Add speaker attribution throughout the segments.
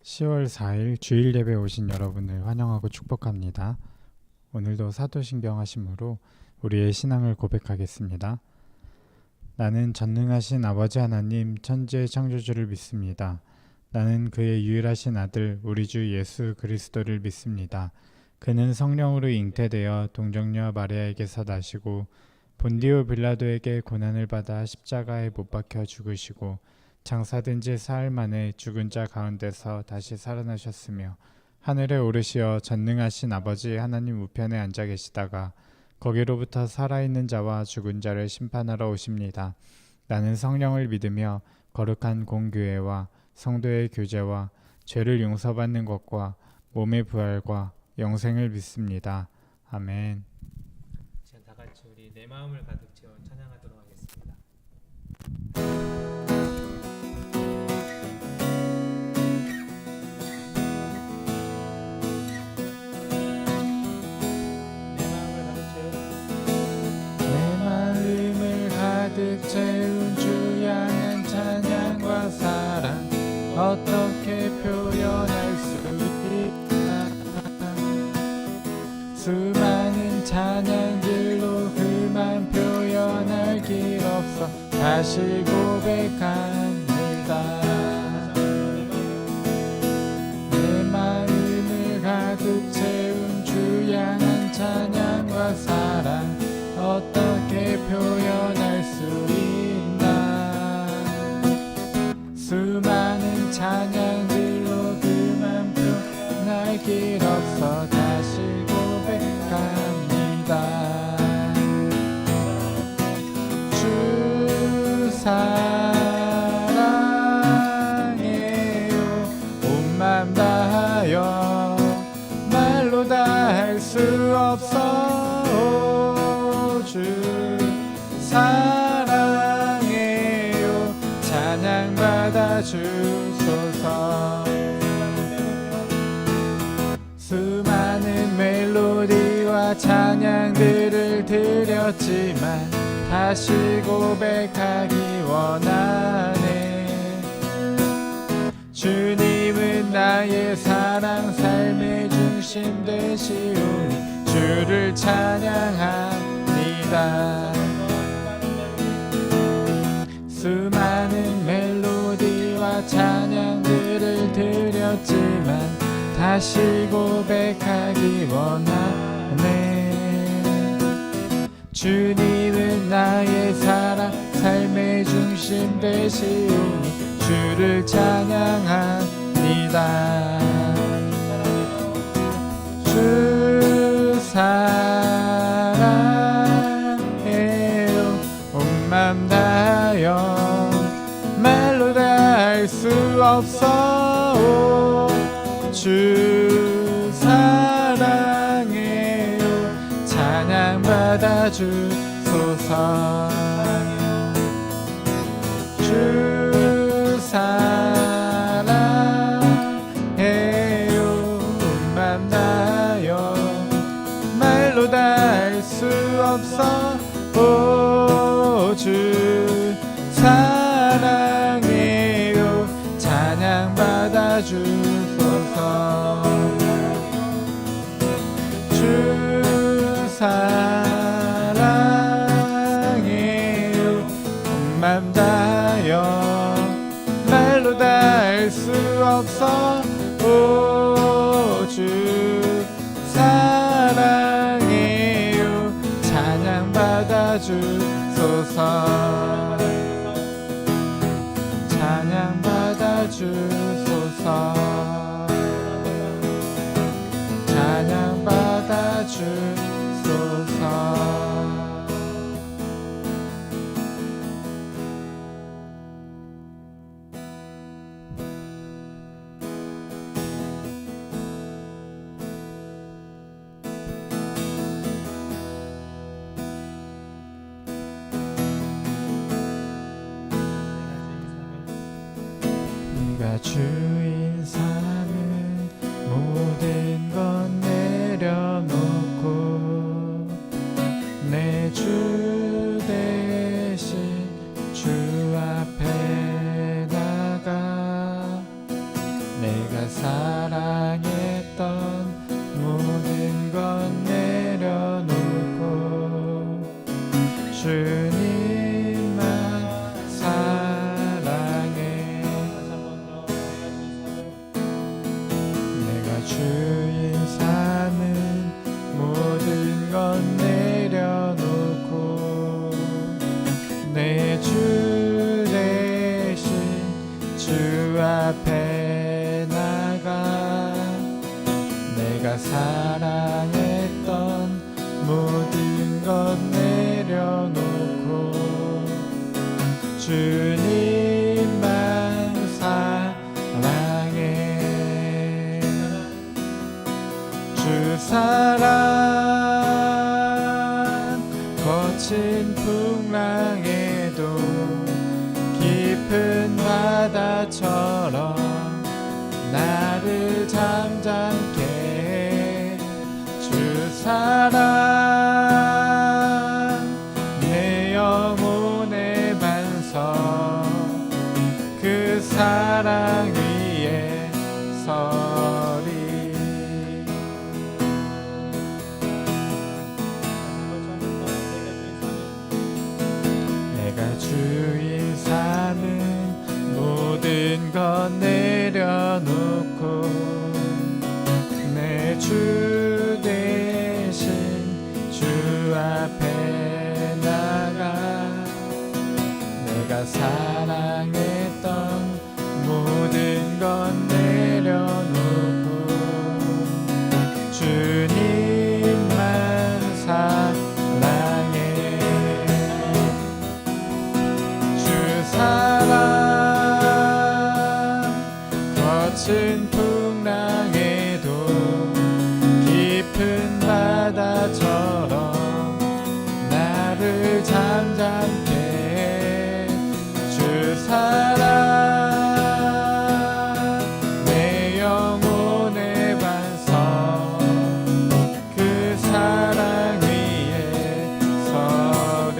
Speaker 1: 10월 4일 주일 예배 오신 여러분을 환영하고 축복합니다. 오늘도 사도신경 하심으로 우리의 신앙을 고백하겠습니다. 나는 전능하신 아버지 하나님 천지의 창조주를 믿습니다. 나는 그의 유일하신 아들 우리 주 예수 그리스도를 믿습니다. 그는 성령으로 잉태되어 동정녀 마리아에게서 나시고 본디오 빌라도에게 고난을 받아 십자가에 못 박혀 죽으시고 장사된 지 사흘 만에 죽은 자 가운데서 다시 살아나셨으며 하늘에 오르시어 전능하신 아버지 하나님 우편에 앉아 계시다가 거기로부터 살아있는 자와 죽은 자를 심판하러 오십니다. 나는 성령을 믿으며 거룩한 공교회와 성도의 교제와 죄를 용서받는 것과 몸의 부활과 영생을 믿습니다. 아멘.
Speaker 2: 자, 다 같이 우리 내 마음을 가득 채워 찬양하도록 하겠습니다.
Speaker 1: 내 마음을 가득 채운 주 향한 찬양과 사랑 어떻게 표현할 수 있나. 수많은 찬양들로 그만 표현할 길 없어 다시 고백합니다. 내 마음을 가득 채운 주 향한 찬양과 사랑 어떻게 표현할 수 있나. 수많은 찬양들로 그만 표현할 길 없어 다시 고백합니다. 주 사랑해요 온 맘 다하여 말로 다 할 수 없어. 주 사랑해요 찬양받아 주소서. 수많은 멜로디와 찬양들을 드렸지만 다시 고백하기 원하네. 주님은 나의 사랑 삶의 중심 되시오니 주를 찬양합니다. 수많은 멜로디와 찬양들을 드렸지만 다시 고백하기 원하네. 주님은 나의 사랑 삶의 중심 되시오니 주를 찬양합니다. 주 사랑해요 온 맘 다하여 말로 다 할 수 없어. 주 사랑해요 찬양받아 주소서. 주 사랑해요 온 맘 다하여 말로 다 할 수 없어. 오, 주 사랑해요 찬양받아 주소서. 주 사랑해요 온 맘 다하여 말로 다 할 수 없어. 오, 주 사랑해요 찬양받아 주소서. 찬양받아 주소서. 찬양받아 주소서. 네가 주인 삼은 모든 건 내려놓고 내 주 대신 주 앞에 나가 내가 내 주 대신 주 앞에 나가 내가 사랑했던 모든 것 내려놓고 주님만 사랑해. 주 사랑 거친 풍랑에도 깊은 바다처럼 나를 잠잠케 해. 주 사랑 내 영혼의 반석 그 사랑 위에 서리. 내가 주인 사는 모든 것 내려놓고 내 주 대신 주 앞에 나가 내가 사랑했던 모든 것 내려놓고 주님만 사랑해. 주 사랑 거친 풍랑에도 깊은 바다처럼 나를 잠잠케 해. 주 사랑 내 영혼의 반석 그 사랑 위에 서리.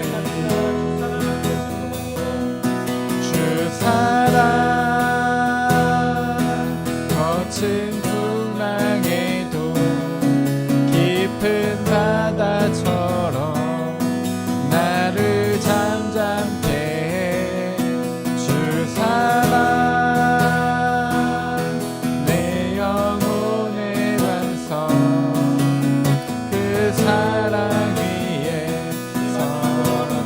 Speaker 1: 주 사랑 거친 풍랑에도 깊은 바다처럼 나를 잠잠케 해. 주 사랑 내 영혼의 반석 그 사랑 위에 서리.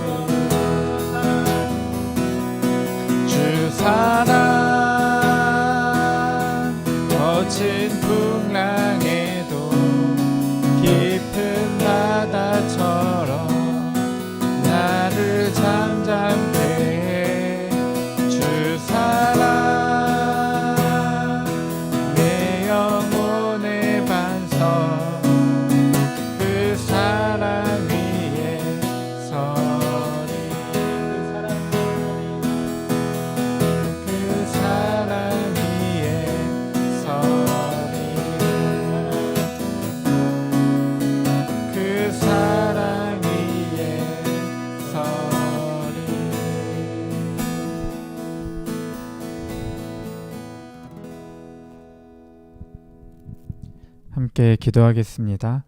Speaker 1: 주 사랑 거친 풍랑에도 깊은 바다처럼 나를 잠잠케 해. 주 사랑 내 영혼의 반석 그 사랑 위에 서리. 그 사랑 위에 서리. 그 사랑 위에 서리. 함께 기도하겠습니다.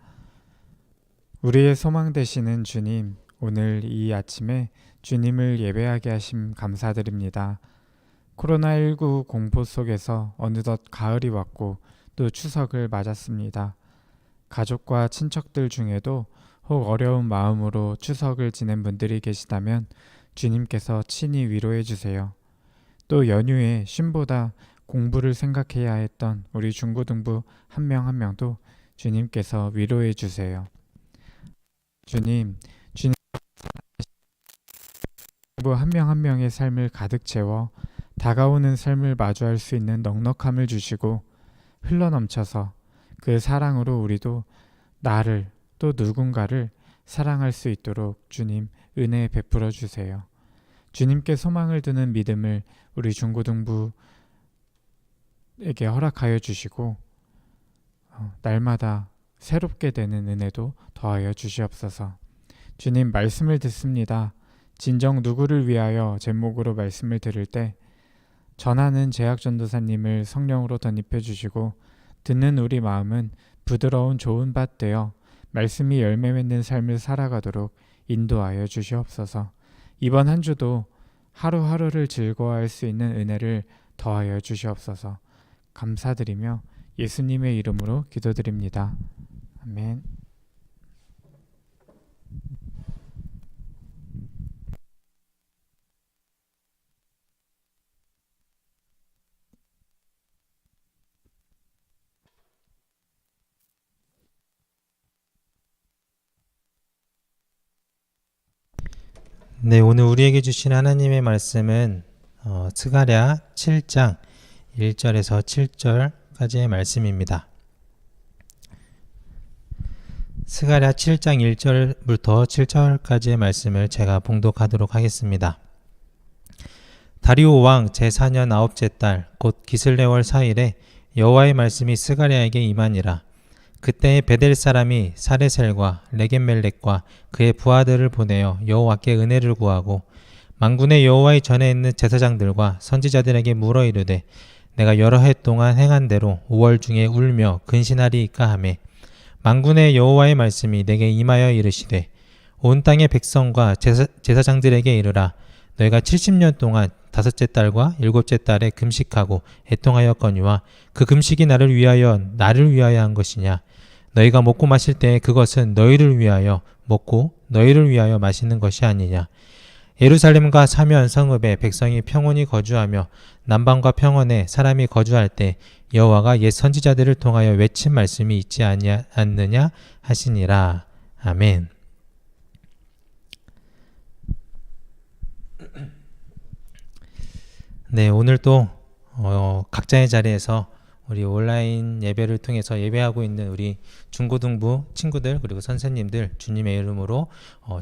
Speaker 1: 우리의 소망 되시는 주님, 오늘 이 아침에 주님을 예배하게 하심 감사드립니다. 코로나19 공포 속에서 어느덧 가을이 왔고 또 추석을 맞았습니다. 가족과 친척들 중에도 혹 어려운 마음으로 추석을 지낸 분들이 계시다면 주님께서 친히 위로해 주세요. 또 연휴에 쉼보다 공부를 생각해야 했던 우리 중고등부 한 명 한 명도 주님께서 위로해 주세요. 주님 한 명 한 명의 삶을 가득 채워 다가오는 삶을 마주할 수 있는 넉넉함을 주시고 흘러넘쳐서 그 사랑으로 우리도 나를 또 누군가를 사랑할 수 있도록 주님 은혜 베풀어 주세요. 주님께 소망을 두는 믿음을 우리 중고등부에게 허락하여 주시고 날마다 새롭게 되는 은혜도 더하여 주시옵소서. 주님 말씀을 듣습니다. 진정 누구를 위하여 제목으로 말씀을 들을 때 전하는 제약전도사님을 성령으로 덧입혀 주시고 듣는 우리 마음은 부드러운 좋은 밭 되어 말씀이 열매 맺는 삶을 살아가도록 인도하여 주시옵소서. 이번 한 주도 하루하루를 즐거워할 수 있는 은혜를 더하여 주시옵소서. 감사드리며 예수님의 이름으로 기도드립니다. 아멘.
Speaker 2: 네, 오늘 우리에게 주신 하나님의 말씀은 스가랴 7장 1절에서 7절까지의 말씀입니다. 스가랴 7장 1절부터 7절까지의 말씀을 제가 봉독하도록 하겠습니다. 다리오 왕 제4년 아홉째 달 곧 기슬레월 4일에 여호와의 말씀이 스가랴에게 임하니라. 그때에 베델 사람이 사레셀과 레겜멜렉과 그의 부하들을 보내어 여호와께 은혜를 구하고 만군의 여호와의 전에 있는 제사장들과 선지자들에게 물어 이르되 내가 여러 해 동안 행한 대로 5월 중에 울며 근신하리이까 하매 만군의 여호와의 말씀이 내게 임하여 이르시되 온 땅의 백성과 제사장들에게 이르라. 너희가 70년 동안 다섯째 달과 일곱째 달에 금식하고 애통하였거니와 그 금식이 나를 위하여 한 것이냐. 너희가 먹고 마실 때에 그것은 너희를 위하여 먹고 너희를 위하여 마시는 것이 아니냐. 예루살렘과 사면 성읍에 백성이 평온히 거주하며 남방과 평원에 사람이 거주할 때 여호와가 옛 선지자들을 통하여 외친 말씀이 있지 않느냐 하시니라. 아멘. 네, 오늘 또 각자의 자리에서 우리 온라인 예배를 통해서 예배하고 있는 우리 중고등부 친구들 그리고 선생님들 주님의 이름으로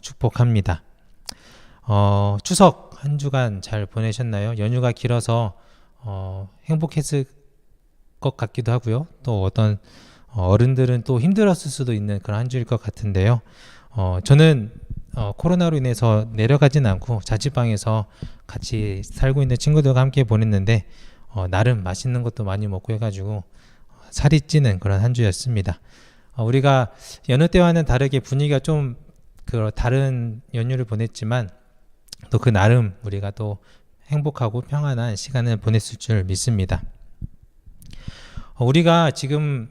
Speaker 2: 축복합니다. 추석 한 주간 잘 보내셨나요? 연휴가 길어서 행복했을 것 같기도 하고요. 또 어떤 어른들은 또 힘들었을 수도 있는 그런 한 주일 것 같은데요. 저는 코로나로 인해서 내려가진 않고 자취방에서 같이 살고 있는 친구들과 함께 보냈는데 나름 맛있는 것도 많이 먹고 해가지고 살이 찌는 그런 한 주였습니다. 우리가 여느 때와는 다르게 분위기가 좀 다른 연휴를 보냈지만 또 그 나름 우리가 또 행복하고 평안한 시간을 보냈을 줄 믿습니다. 우리가 지금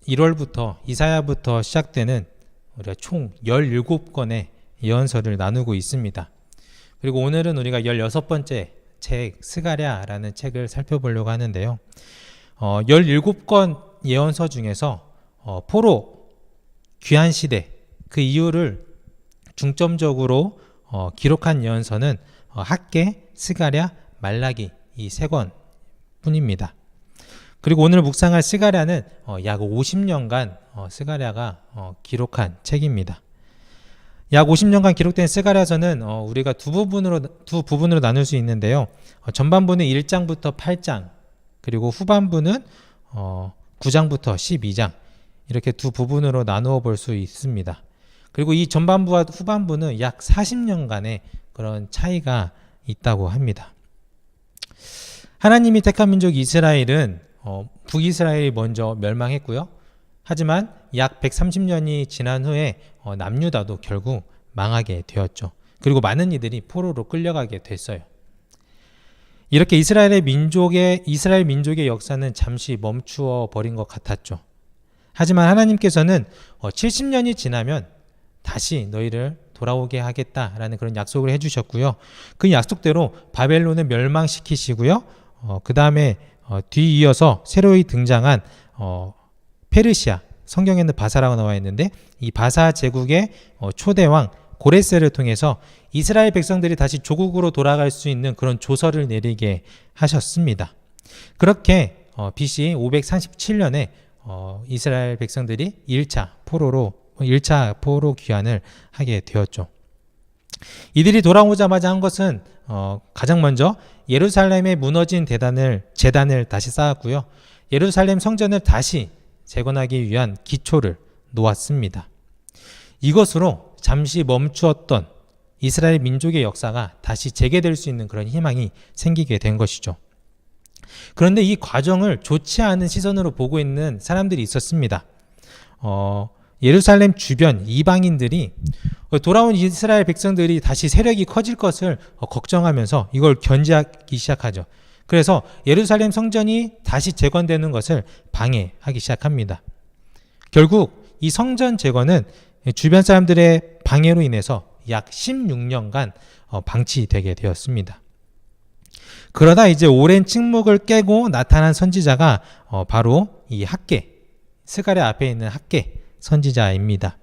Speaker 2: 1월부터 이사야부터 시작되는 우리가 총 17권의 예언서를 나누고 있습니다. 그리고 오늘은 우리가 16번째 책 스가랴라는 책을 살펴보려고 하는데요. 17권 예언서 중에서 포로 귀한 시대 그 이유를 중점적으로 기록한 예언서는 학개, 스가랴, 말라기 이 3권 뿐입니다. 그리고 오늘 묵상할 스가랴는 약 50년간 스가랴가 기록한 책입니다. 약 50년간 기록된 스가랴서는 우리가 두 부분으로 나눌 수 있는데요. 전반부는 1장부터 8장 그리고 후반부는 9장부터 12장 이렇게 두 부분으로 나누어 볼 수 있습니다. 그리고 이 전반부와 후반부는 약 40년간의 그런 차이가 있다고 합니다. 하나님이 택한 민족 이스라엘은 북이스라엘이 먼저 멸망했고요. 하지만 약 130년이 지난 후에 남유다도 결국 망하게 되었죠. 그리고 많은 이들이 포로로 끌려가게 됐어요. 이렇게 이스라엘 민족의 역사는 잠시 멈추어 버린 것 같았죠. 하지만 하나님께서는 70년이 지나면 다시 너희를 돌아오게 하겠다라는 그런 약속을 해주셨고요. 그 약속대로 바벨론을 멸망시키시고요. 그 다음에 뒤이어서 새로이 등장한 페르시아, 성경에는 바사라고 나와 있는데 이 바사 제국의 초대왕 고레스를 통해서 이스라엘 백성들이 다시 조국으로 돌아갈 수 있는 그런 조서를 내리게 하셨습니다. 그렇게 BC 537년에 이스라엘 백성들이 1차 포로 귀환을 하게 되었죠. 이들이 돌아오자마자 한 것은 가장 먼저 예루살렘에 무너진 제단을 다시 쌓았고요. 예루살렘 성전을 다시 재건하기 위한 기초를 놓았습니다. 이것으로 잠시 멈추었던 이스라엘 민족의 역사가 다시 재개될 수 있는 그런 희망이 생기게 된 것이죠. 그런데 이 과정을 좋지 않은 시선으로 보고 있는 사람들이 있었습니다. 예루살렘 주변 이방인들이 돌아온 이스라엘 백성들이 다시 세력이 커질 것을 걱정하면서 이걸 견제하기 시작하죠. 그래서 예루살렘 성전이 다시 재건되는 것을 방해하기 시작합니다. 결국 이 성전 재건은 주변 사람들의 방해로 인해서 약 16년간 방치되게 되었습니다. 그러다 이제 오랜 침묵을 깨고 나타난 선지자가 바로 이 학개, 스가랴 앞에 있는 학개 선지자입니다.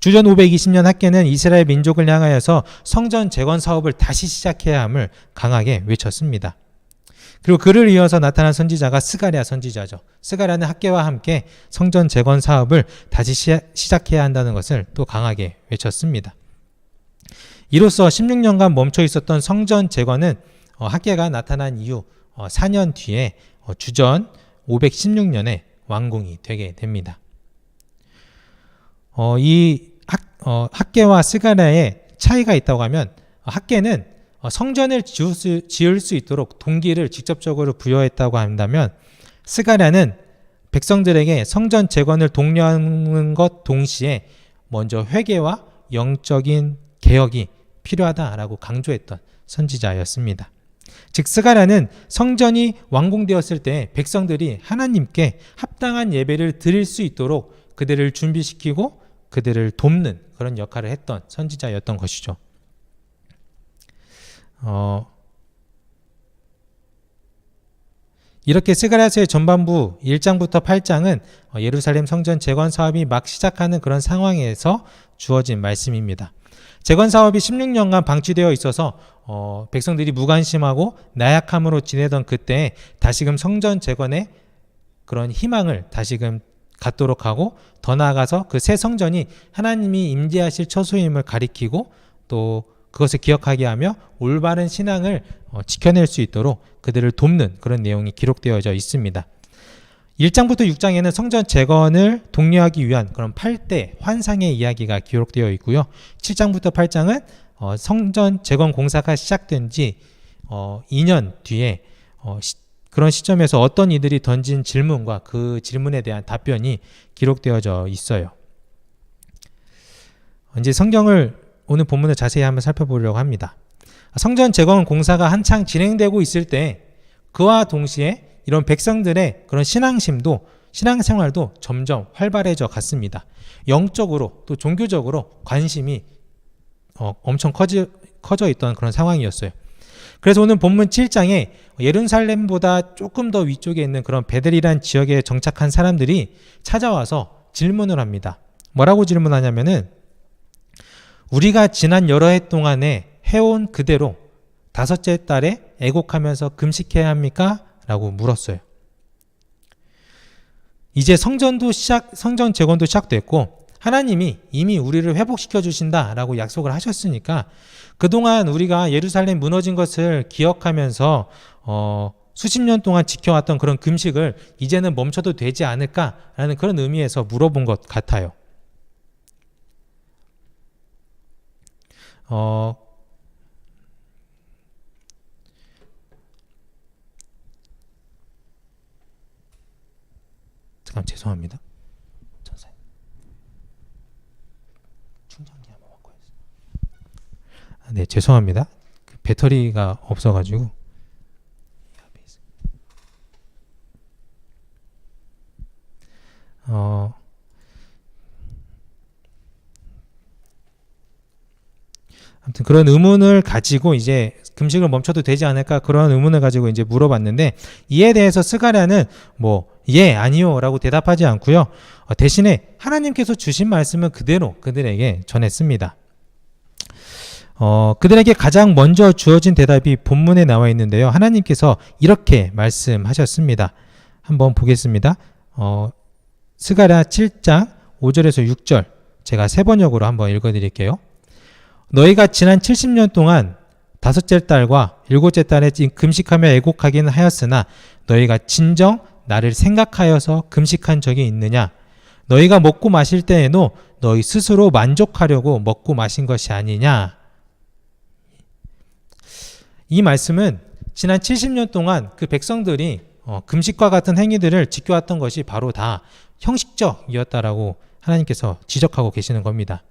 Speaker 2: 주전 520년 학개는 이스라엘 민족을 향하여서 성전 재건 사업을 다시 시작해야 함을 강하게 외쳤습니다. 그리고 그를 이어서 나타난 선지자가 스가랴 선지자죠. 스가랴는 학개와 함께 성전 재건 사업을 다시 시작해야 한다는 것을 또 강하게 외쳤습니다. 이로써 16년간 멈춰 있었던 성전 재건은 학개가 나타난 이후 4년 뒤에 주전 516년에 완공이 되게 됩니다. 이 학개와 스가랴의 차이가 있다고 하면, 학개는 성전을 지을 수 있도록 동기를 직접적으로 부여했다고 한다면, 스가랴는 백성들에게 성전 재건을 독려하는 것 동시에 먼저 회개와 영적인 개혁이 필요하다라고 강조했던 선지자였습니다. 즉 스가랴는 성전이 완공되었을 때 백성들이 하나님께 합당한 예배를 드릴 수 있도록 그들을 준비시키고 그들을 돕는 그런 역할을 했던 선지자였던 것이죠. 이렇게 스가랴서의 전반부 1장부터 8장은 예루살렘 성전 재건 사업이 막 시작하는 그런 상황에서 주어진 말씀입니다. 재건 사업이 16년간 방치되어 있어서 백성들이 무관심하고 나약함으로 지내던 그때 다시금 성전 재건의 그런 희망을 다시금 갖도록 하고, 더 나아가서 그 새 성전이 하나님이 임재하실 처소임을 가리키고 또 그것을 기억하게 하며 올바른 신앙을 지켜낼 수 있도록 그들을 돕는 그런 내용이 기록되어져 있습니다. 1장부터 6장에는 성전 재건을 독려하기 위한 그런 8대 환상의 이야기가 기록되어 있고요. 7장부터 8장은 성전 재건 공사가 시작된 지 2년 뒤에 그런 시점에서 어떤 이들이 던진 질문과 그 질문에 대한 답변이 기록되어져 있어요. 이제 성경을 오늘 본문을 자세히 한번 살펴보려고 합니다. 성전 재건 공사가 한창 진행되고 있을 때 그와 동시에 이런 백성들의 그런 신앙심도, 신앙생활도 점점 활발해져 갔습니다. 영적으로 또 종교적으로 관심이 엄청 커져 있던 그런 상황이었어요. 그래서 오늘 본문 7장에 예루살렘보다 조금 더 위쪽에 있는 그런 베델이란 지역에 정착한 사람들이 찾아와서 질문을 합니다. 뭐라고 질문하냐면은, 우리가 지난 여러 해 동안에 해온 그대로 다섯째 달에 애곡하면서 금식해야 합니까? 라고 물었어요. 이제 성전 재건도 시작됐고 하나님이 이미 우리를 회복시켜 주신다라고 약속을 하셨으니까 그동안 우리가 예루살렘 무너진 것을 기억하면서 수십 년 동안 지켜왔던 그런 금식을 이제는 멈춰도 되지 않을까라는 그런 의미에서 물어본 것 같아요. 잠깐 죄송합니다. 전사님. 충전기 한번 바꿔 주세요. 네, 죄송합니다. 그 배터리가 없어가지고. 아무튼 그런 의문을 가지고 이제 금식을 멈춰도 되지 않을까, 그런 의문을 가지고 이제 물어봤는데, 이에 대해서 스가랴는 예, 아니요 라고 대답하지 않고요. 대신에 하나님께서 주신 말씀을 그대로 그들에게 전했습니다. 그들에게 가장 먼저 주어진 대답이 본문에 나와 있는데요. 하나님께서 이렇게 말씀하셨습니다. 한번 보겠습니다. 스가랴 7장 5절에서 6절 제가 세 번역으로 한번 읽어드릴게요. 너희가 지난 70년 동안 다섯째 달과 일곱째 달에 금식하며 애곡하기는 하였으나 너희가 진정 나를 생각하여서 금식한 적이 있느냐? 너희가 먹고 마실 때에도 너희 스스로 만족하려고 먹고 마신 것이 아니냐? 이 말씀은 지난 70년 동안 그 백성들이 금식과 같은 행위들을 지켜왔던 것이 바로 다 형식적이었다라고 하나님께서 지적하고 계시는 겁니다.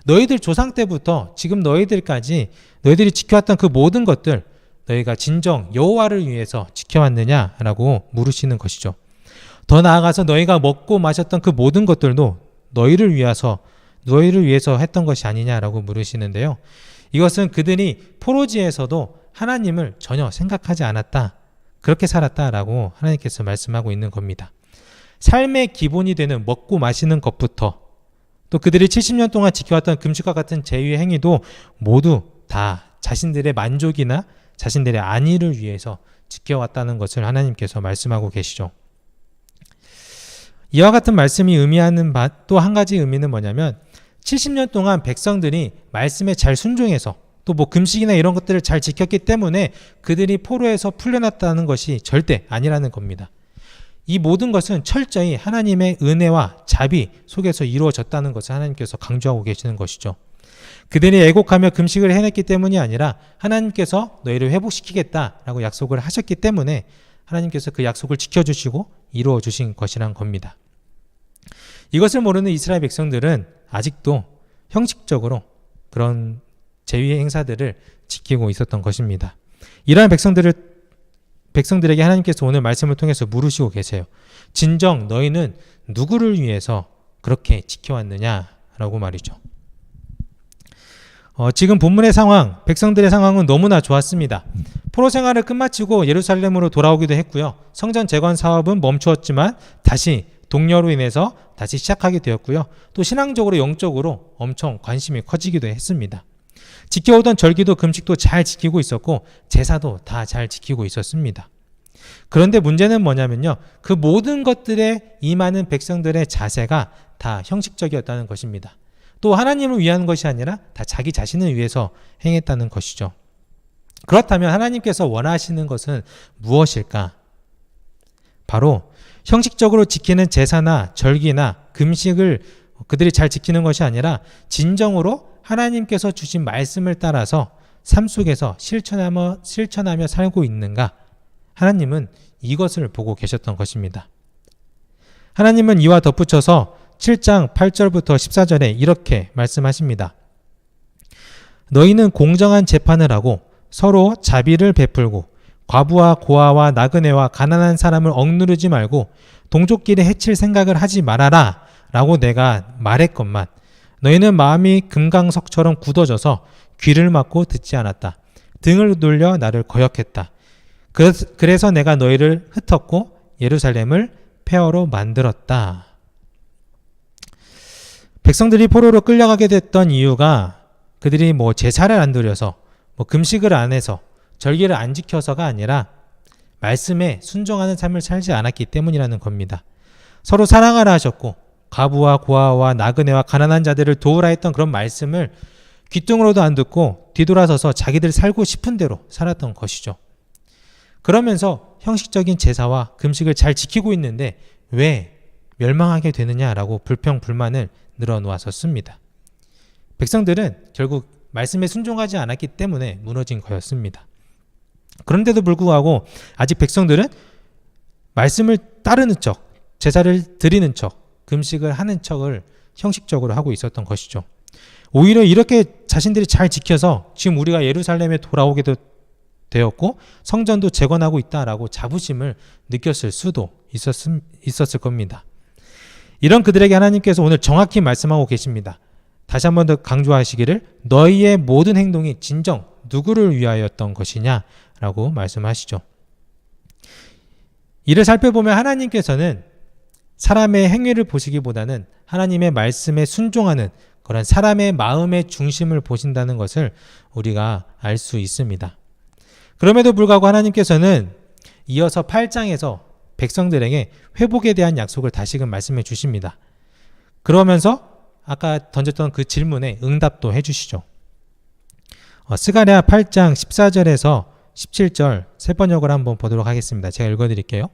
Speaker 2: 너희들 조상 때부터 지금 너희들까지 너희들이 지켜왔던 그 모든 것들 너희가 진정 여호와를 위해서 지켜왔느냐라고 물으시는 것이죠. 더 나아가서 너희가 먹고 마셨던 그 모든 것들도 너희를 위해서 했던 것이 아니냐라고 물으시는데요. 이것은 그들이 포로지에서도 하나님을 전혀 생각하지 않았다, 그렇게 살았다라고 하나님께서 말씀하고 있는 겁니다. 삶의 기본이 되는 먹고 마시는 것부터 또 그들이 70년 동안 지켜왔던 금식과 같은 제위의 행위도 모두 다 자신들의 만족이나 자신들의 안위를 위해서 지켜왔다는 것을 하나님께서 말씀하고 계시죠. 이와 같은 말씀이 의미하는 또 한 가지 의미는 뭐냐면 70년 동안 백성들이 말씀에 잘 순종해서 또 뭐 금식이나 이런 것들을 잘 지켰기 때문에 그들이 포로에서 풀려났다는 것이 절대 아니라는 겁니다. 이 모든 것은 철저히 하나님의 은혜와 자비 속에서 이루어졌다는 것을 하나님께서 강조하고 계시는 것이죠. 그들이 애곡하며 금식을 해냈기 때문이 아니라 하나님께서 너희를 회복시키겠다라고 약속을 하셨기 때문에 하나님께서 그 약속을 지켜주시고 이루어주신 것이란 겁니다. 이것을 모르는 이스라엘 백성들은 아직도 형식적으로 그런 제위의 행사들을 지키고 있었던 것입니다. 이러한 백성들에게 하나님께서 오늘 말씀을 통해서 물으시고 계세요. 진정 너희는 누구를 위해서 그렇게 지켜왔느냐라고 말이죠. 지금 본문의 상황, 백성들의 상황은 너무나 좋았습니다. 포로 생활을 끝마치고 예루살렘으로 돌아오기도 했고요. 성전 재건 사업은 멈추었지만 다시 동료로 인해서 다시 시작하게 되었고요. 또 신앙적으로 영적으로 엄청 관심이 커지기도 했습니다. 지켜오던 절기도 금식도 잘 지키고 있었고 제사도 다 잘 지키고 있었습니다. 그런데 문제는 뭐냐면요. 그 모든 것들에 임하는 백성들의 자세가 다 형식적이었다는 것입니다. 또 하나님을 위한 것이 아니라 다 자기 자신을 위해서 행했다는 것이죠. 그렇다면 하나님께서 원하시는 것은 무엇일까? 바로 형식적으로 지키는 제사나 절기나 금식을 그들이 잘 지키는 것이 아니라 진정으로 하나님께서 주신 말씀을 따라서 삶 속에서 실천하며 살고 있는가? 하나님은 이것을 보고 계셨던 것입니다. 하나님은 이와 덧붙여서 7장 8절부터 14절에 이렇게 말씀하십니다. 너희는 공정한 재판을 하고 서로 자비를 베풀고 과부와 고아와 나그네와 가난한 사람을 억누르지 말고 동족끼리 해칠 생각을 하지 말아라 라고 내가 말했건만 너희는 마음이 금강석처럼 굳어져서 귀를 막고 듣지 않았다. 등을 돌려 나를 거역했다. 그래서 내가 너희를 흩었고 예루살렘을 폐허로 만들었다. 백성들이 포로로 끌려가게 됐던 이유가 그들이 뭐 제사를 안 드려서 뭐 금식을 안 해서 절기를 안 지켜서가 아니라 말씀에 순종하는 삶을 살지 않았기 때문이라는 겁니다. 서로 사랑하라 하셨고 과부와 고아와 나그네와 가난한 자들을 도우라 했던 그런 말씀을 귓등으로도 안 듣고 뒤돌아서서 자기들 살고 싶은 대로 살았던 것이죠. 그러면서 형식적인 제사와 금식을 잘 지키고 있는데 왜 멸망하게 되느냐라고 불평불만을 늘어놓았었습니다. 백성들은 결국 말씀에 순종하지 않았기 때문에 무너진 거였습니다. 그런데도 불구하고 아직 백성들은 말씀을 따르는 척, 제사를 드리는 척, 금식을 하는 척을 형식적으로 하고 있었던 것이죠. 오히려 이렇게 자신들이 잘 지켜서 지금 우리가 예루살렘에 돌아오게도 되었고 성전도 재건하고 있다라고 자부심을 느꼈을 수도 있었을 겁니다. 이런 그들에게 하나님께서 오늘 정확히 말씀하고 계십니다. 다시 한 번 더 강조하시기를 너희의 모든 행동이 진정 누구를 위하였던 것이냐라고 말씀하시죠. 이를 살펴보면 하나님께서는 사람의 행위를 보시기보다는 하나님의 말씀에 순종하는 그런 사람의 마음의 중심을 보신다는 것을 우리가 알 수 있습니다. 그럼에도 불구하고 하나님께서는 이어서 8장에서 백성들에게 회복에 대한 약속을 다시금 말씀해 주십니다. 그러면서 아까 던졌던 그 질문에 응답도 해주시죠. 스가랴 8장 14절에서 17절 세 번역을 한번 보도록 하겠습니다. 제가 읽어드릴게요.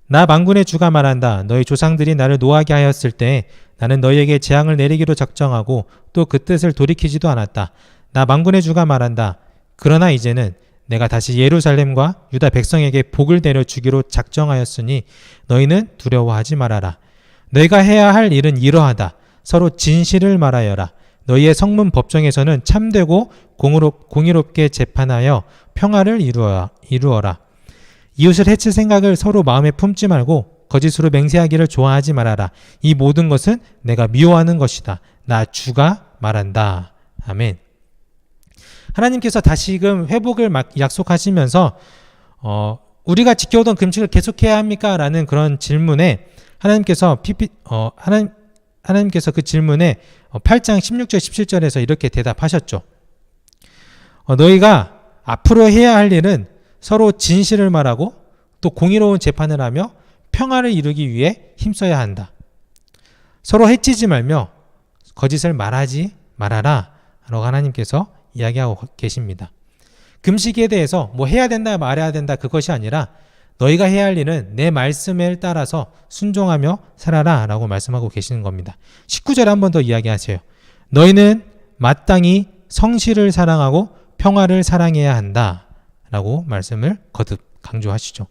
Speaker 2: 나 만군의 주가 말한다. 너희 조상들이 나를 노하게 하였을 때 나는 너희에게 재앙을 내리기로 작정하고 또 그 뜻을 돌이키지도 않았다. 나 만군의 주가 말한다. 그러나 이제는 내가 다시 예루살렘과 유다 백성에게 복을 내려주기로 작정하였으니 너희는 두려워하지 말아라. 너희가 해야 할 일은 이러하다. 서로 진실을 말하여라. 너희의 성문 법정에서는 참되고 공의롭게 재판하여 평화를 이루어라. 이웃을 해칠 생각을 서로 마음에 품지 말고 거짓으로 맹세하기를 좋아하지 말아라. 이 모든 것은 내가 미워하는 것이다. 나 주가 말한다. 아멘. 하나님께서 다시금 회복을 약속하시면서 우리가 지켜오던 금식을 계속해야 합니까? 라는 그런 질문에 하나님께서 하나님께서 그 질문에 8장 16절 17절에서 이렇게 대답하셨죠. 너희가 앞으로 해야 할 일은 서로 진실을 말하고 또 공의로운 재판을 하며 평화를 이루기 위해 힘써야 한다. 서로 해치지 말며 거짓을 말하지 말아라 라고 하나님께서 이야기하고 계십니다. 금식에 대해서 뭐 해야 된다 말해야 된다 그것이 아니라 너희가 해야 할 일은 내 말씀에 따라서 순종하며 살아라 라고 말씀하고 계시는 겁니다. 19절 한 번 더 이야기하세요. 너희는 마땅히 성실을 사랑하고 평화를 사랑해야 한다 라고 말씀을 거듭 강조하시죠.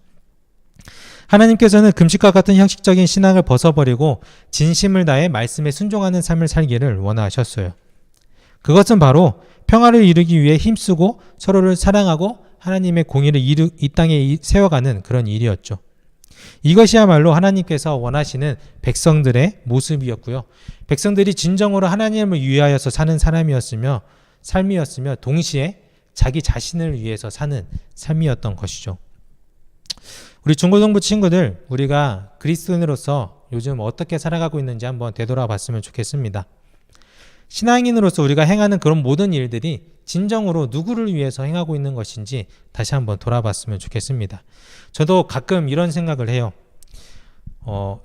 Speaker 2: 하나님께서는 금식과 같은 형식적인 신앙을 벗어버리고 진심을 다해 말씀에 순종하는 삶을 살기를 원하셨어요. 그것은 바로 평화를 이루기 위해 힘쓰고 서로를 사랑하고 하나님의 공의를 이 땅에 세워가는 그런 일이었죠. 이것이야말로 하나님께서 원하시는 백성들의 모습이었고요. 백성들이 진정으로 하나님을 위하여서 사는 삶이었으며 동시에 자기 자신을 위해서 사는 삶이었던 것이죠. 우리 중고등부 친구들, 우리가 그리스도인으로서 요즘 어떻게 살아가고 있는지 한번 되돌아봤으면 좋겠습니다. 신앙인으로서 우리가 행하는 그런 모든 일들이 진정으로 누구를 위해서 행하고 있는 것인지 다시 한번 돌아봤으면 좋겠습니다. 저도 가끔 이런 생각을 해요.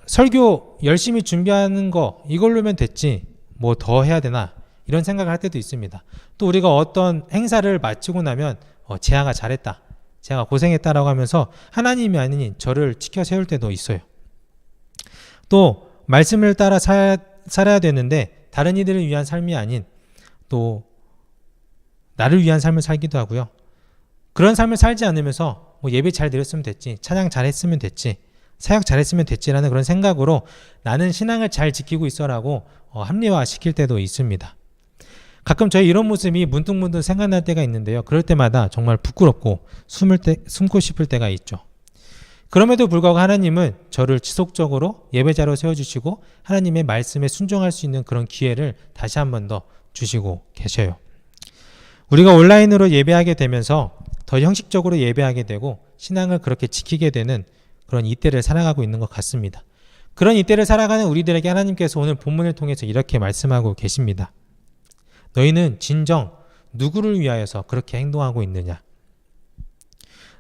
Speaker 2: 설교 열심히 준비하는 거 이걸로면 됐지 뭐 더 해야 되나 이런 생각을 할 때도 있습니다. 또 우리가 어떤 행사를 마치고 나면 재하가 잘했다, 재하가 고생했다라고 하면서 하나님이 아닌 저를 치켜 세울 때도 있어요. 또 말씀을 따라 살아야 되는데 다른 이들을 위한 삶이 아닌 또 나를 위한 삶을 살기도 하고요. 그런 삶을 살지 않으면서 뭐 예배 잘 드렸으면 됐지, 찬양 잘했으면 됐지, 사역 잘했으면 됐지라는 그런 생각으로 나는 신앙을 잘 지키고 있어라고 합리화시킬 때도 있습니다. 가끔 저의 이런 모습이 문득문득 생각날 때가 있는데요. 그럴 때마다 정말 부끄럽고 숨고 싶을 때가 있죠. 그럼에도 불구하고 하나님은 저를 지속적으로 예배자로 세워주시고 하나님의 말씀에 순종할 수 있는 그런 기회를 다시 한 번 더 주시고 계셔요. 우리가 온라인으로 예배하게 되면서 더 형식적으로 예배하게 되고 신앙을 그렇게 지키게 되는 그런 이때를 살아가고 있는 것 같습니다. 그런 이때를 살아가는 우리들에게 하나님께서 오늘 본문을 통해서 이렇게 말씀하고 계십니다. 너희는 진정 누구를 위하여서 그렇게 행동하고 있느냐?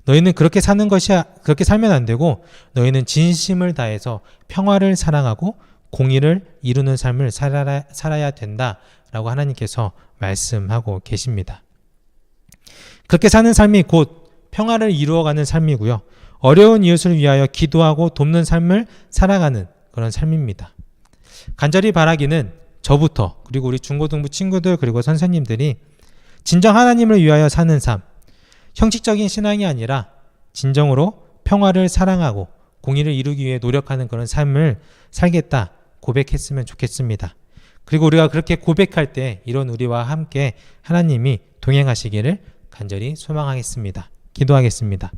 Speaker 2: 너희는 그렇게 살면 안 되고 너희는 진심을 다해서 평화를 사랑하고 공의를 이루는 삶을 살아야 된다라고 하나님께서 말씀하고 계십니다. 그렇게 사는 삶이 곧 평화를 이루어가는 삶이고요. 어려운 이웃을 위하여 기도하고 돕는 삶을 살아가는 그런 삶입니다. 간절히 바라기는 저부터 그리고 우리 중고등부 친구들 그리고 선생님들이 진정 하나님을 위하여 사는 삶, 형식적인 신앙이 아니라 진정으로 평화를 사랑하고 공의를 이루기 위해 노력하는 그런 삶을 살겠다 고백했으면 좋겠습니다. 그리고 우리가 그렇게 고백할 때 이런 우리와 함께 하나님이 동행하시기를 간절히 소망하겠습니다. 기도하겠습니다.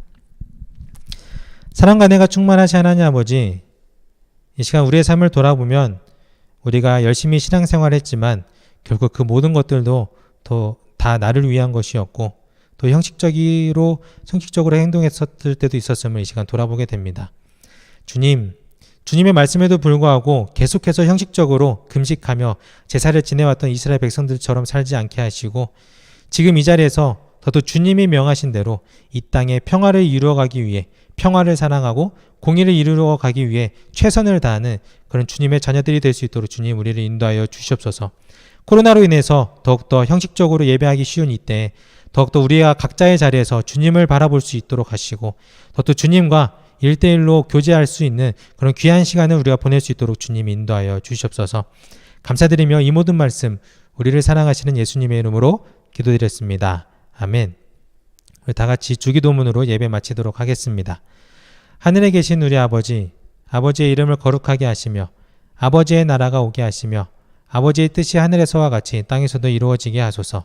Speaker 2: 사랑과 은혜가 충만하신 하나님 아버지, 이 시간 우리의 삶을 돌아보면 우리가 열심히 신앙생활을 했지만 결국 그 모든 것들도 다 나를 위한 것이었고 또 형식적으로 행동했을 때도 있었음을 이 시간 돌아보게 됩니다. 주님의 말씀에도 불구하고 계속해서 형식적으로 금식하며 제사를 지내왔던 이스라엘 백성들처럼 살지 않게 하시고 지금 이 자리에서 더도 주님이 명하신 대로 이 땅에 평화를 이루어가기 위해 평화를 사랑하고 공의를 이루어 가기 위해 최선을 다하는 그런 주님의 자녀들이 될 수 있도록 주님 우리를 인도하여 주시옵소서. 코로나로 인해서 더욱더 형식적으로 예배하기 쉬운 이때 더욱더 우리가 각자의 자리에서 주님을 바라볼 수 있도록 하시고 더욱더 주님과 1대1로 교제할 수 있는 그런 귀한 시간을 우리가 보낼 수 있도록 주님이 인도하여 주시옵소서. 감사드리며 이 모든 말씀 우리를 사랑하시는 예수님의 이름으로 기도드렸습니다. 아멘. 우리 다 같이 주기도문으로 예배 마치도록 하겠습니다. 하늘에 계신 우리 아버지, 아버지의 이름을 거룩하게 하시며 아버지의 나라가 오게 하시며 아버지의 뜻이 하늘에서와 같이 땅에서도 이루어지게 하소서.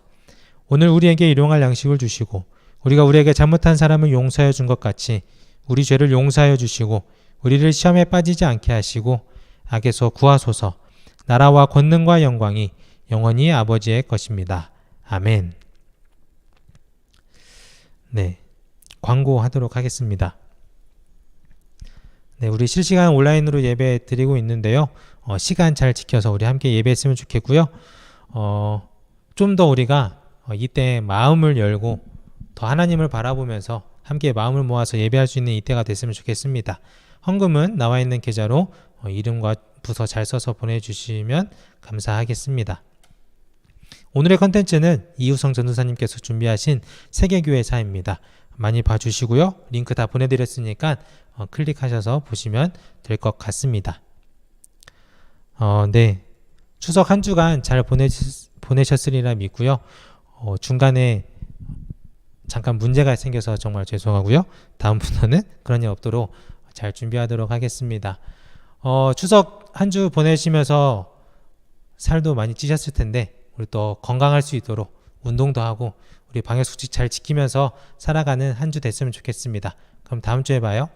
Speaker 2: 오늘 우리에게 일용할 양식을 주시고 우리가 우리에게 잘못한 사람을 용서하여 준 것 같이 우리 죄를 용서하여 주시고 우리를 시험에 빠지지 않게 하시고 악에서 구하소서. 나라와 권능과 영광이 영원히 아버지의 것입니다. 아멘. 네, 광고하도록 하겠습니다. 네, 우리 실시간 온라인으로 예배 드리고 있는데요. 시간 잘 지켜서 우리 함께 예배했으면 좋겠고요. 좀 더 우리가 이때 마음을 열고 더 하나님을 바라보면서 함께 마음을 모아서 예배할 수 있는 이때가 됐으면 좋겠습니다. 헌금은 나와 있는 계좌로 이름과 부서 잘 써서 보내주시면 감사하겠습니다. 오늘의 컨텐츠는 이우성 전도사님께서 준비하신 세계교회사입니다. 많이 봐주시고요. 링크 다 보내드렸으니까 클릭하셔서 보시면 될 것 같습니다. 네, 추석 한 주간 잘 보내셨으리라 믿고요. 중간에 잠깐 문제가 생겨서 정말 죄송하고요. 다음부터는 그런 일 없도록 잘 준비하도록 하겠습니다. 추석 한 주 보내시면서 살도 많이 찌셨을 텐데 우리 또 건강할 수 있도록 운동도 하고 우리 방역수칙 잘 지키면서 살아가는 한 주 됐으면 좋겠습니다. 그럼 다음 주에 봐요.